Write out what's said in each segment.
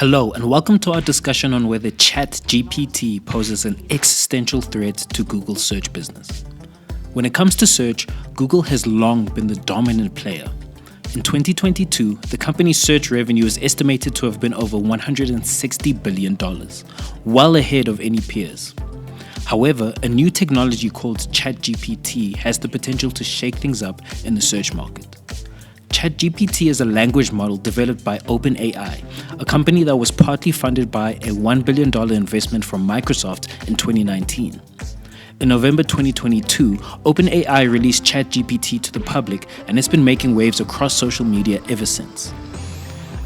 Hello, and welcome to our discussion on whether ChatGPT poses an existential threat to Google's search business. When it comes to search, Google has long been the dominant player. In 2022, the company's search revenue is estimated to have been over $160 billion, well ahead of any peers. However, a new technology called ChatGPT has the potential to shake things up in the search market. ChatGPT is a language model developed by OpenAI, a company that was partly funded by a $1 billion investment from Microsoft in 2019. In November 2022, OpenAI released ChatGPT to the public, and it's been making waves across social media ever since.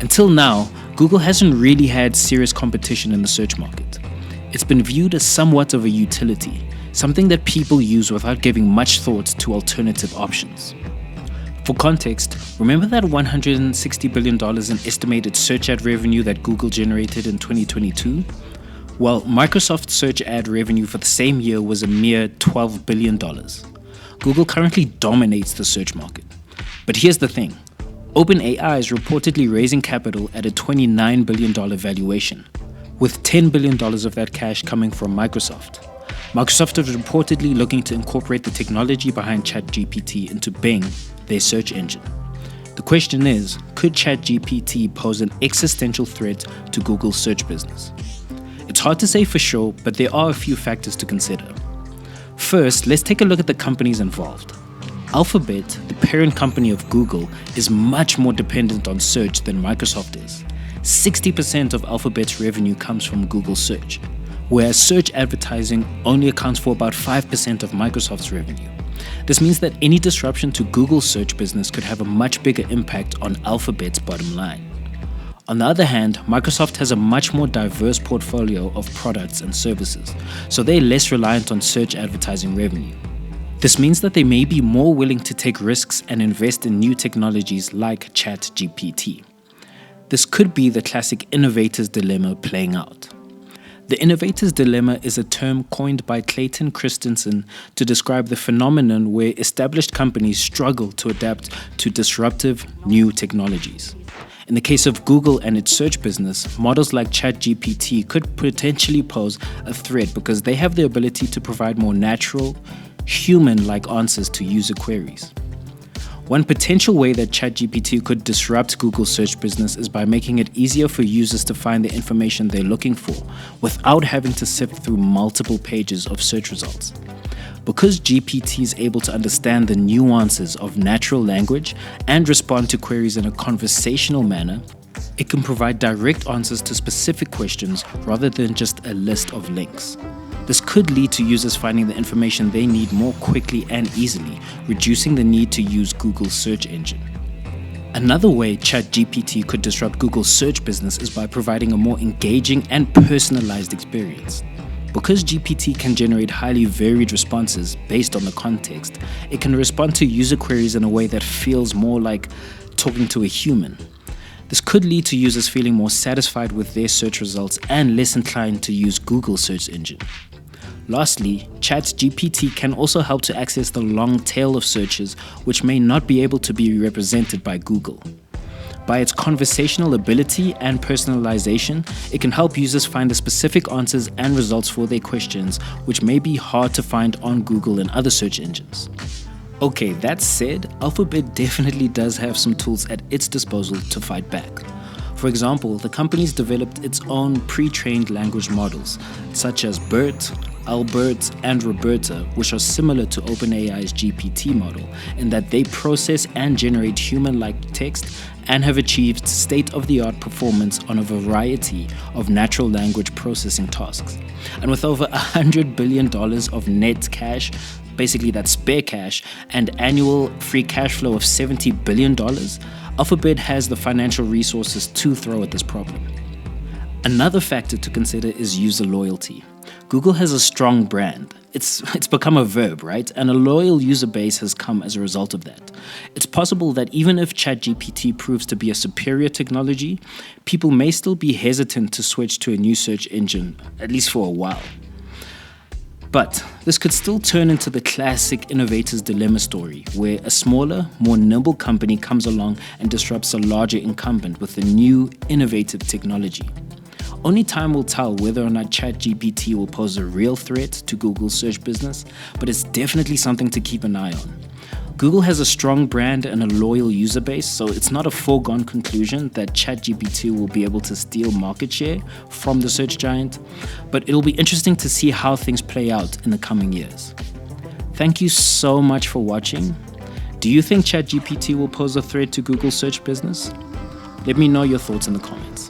Until now, Google hasn't really had serious competition in the search market. It's been viewed as somewhat of a utility, something that people use without giving much thought to alternative options. For context, remember that $160 billion in estimated search ad revenue that Google generated in 2022? Well, Microsoft's search ad revenue for the same year was a mere $12 billion. Google currently dominates the search market. But here's the thing. OpenAI is reportedly raising capital at a $29 billion valuation, with $10 billion of that cash coming from Microsoft. Microsoft is reportedly looking to incorporate the technology behind ChatGPT into Bing, their search engine. The question is, could ChatGPT pose an existential threat to Google's search business? It's hard to say for sure, but there are a few factors to consider. First, let's take a look at the companies involved. Alphabet, the parent company of Google, is much more dependent on search than Microsoft is. 60% of Alphabet's revenue comes from Google search, whereas search advertising only accounts for about 5% of Microsoft's revenue. This means that any disruption to Google's search business could have a much bigger impact on Alphabet's bottom line. On the other hand, Microsoft has a much more diverse portfolio of products and services, so they're less reliant on search advertising revenue. This means that they may be more willing to take risks and invest in new technologies like ChatGPT. This could be the classic innovator's dilemma playing out. The innovator's dilemma is a term coined by Clayton Christensen to describe the phenomenon where established companies struggle to adapt to disruptive new technologies. In the case of Google and its search business, models like ChatGPT could potentially pose a threat because they have the ability to provide more natural, human-like answers to user queries. One potential way that ChatGPT could disrupt Google's search business is by making it easier for users to find the information they're looking for without having to sift through multiple pages of search results. Because GPT is able to understand the nuances of natural language and respond to queries in a conversational manner, it can provide direct answers to specific questions rather than just a list of links. This could lead to users finding the information they need more quickly and easily, reducing the need to use Google's search engine. Another way ChatGPT could disrupt Google's search business is by providing a more engaging and personalized experience. Because GPT can generate highly varied responses based on the context, it can respond to user queries in a way that feels more like talking to a human. This could lead to users feeling more satisfied with their search results and less inclined to use Google's search engine. Lastly, ChatGPT can also help to access the long tail of searches which may not be able to be represented by Google. By its conversational ability and personalization, it can help users find the specific answers and results for their questions, which may be hard to find on Google and other search engines. Okay, that said, Alphabet definitely does have some tools at its disposal to fight back. For example, the company's developed its own pre-trained language models, such as BERT, Albert, and Roberta, which are similar to OpenAI's GPT model in that they process and generate human-like text and have achieved state-of-the-art performance on a variety of natural language processing tasks. And with over $100 billion of net cash, basically that's spare cash, and annual free cash flow of $70 billion, Alphabet has the financial resources to throw at this problem. Another factor to consider is user loyalty. Google has a strong brand. It's become a verb, right? And a loyal user base has come as a result of that. It's possible that even if ChatGPT proves to be a superior technology, people may still be hesitant to switch to a new search engine, at least for a while. But this could still turn into the classic innovator's dilemma story, where a smaller, more nimble company comes along and disrupts a larger incumbent with a new, innovative technology. Only time will tell whether or not ChatGPT will pose a real threat to Google's search business, but it's definitely something to keep an eye on. Google has a strong brand and a loyal user base, so it's not a foregone conclusion that ChatGPT will be able to steal market share from the search giant, but it'll be interesting to see how things play out in the coming years. Thank you so much for watching. Do you think ChatGPT will pose a threat to Google's search business? Let me know your thoughts in the comments.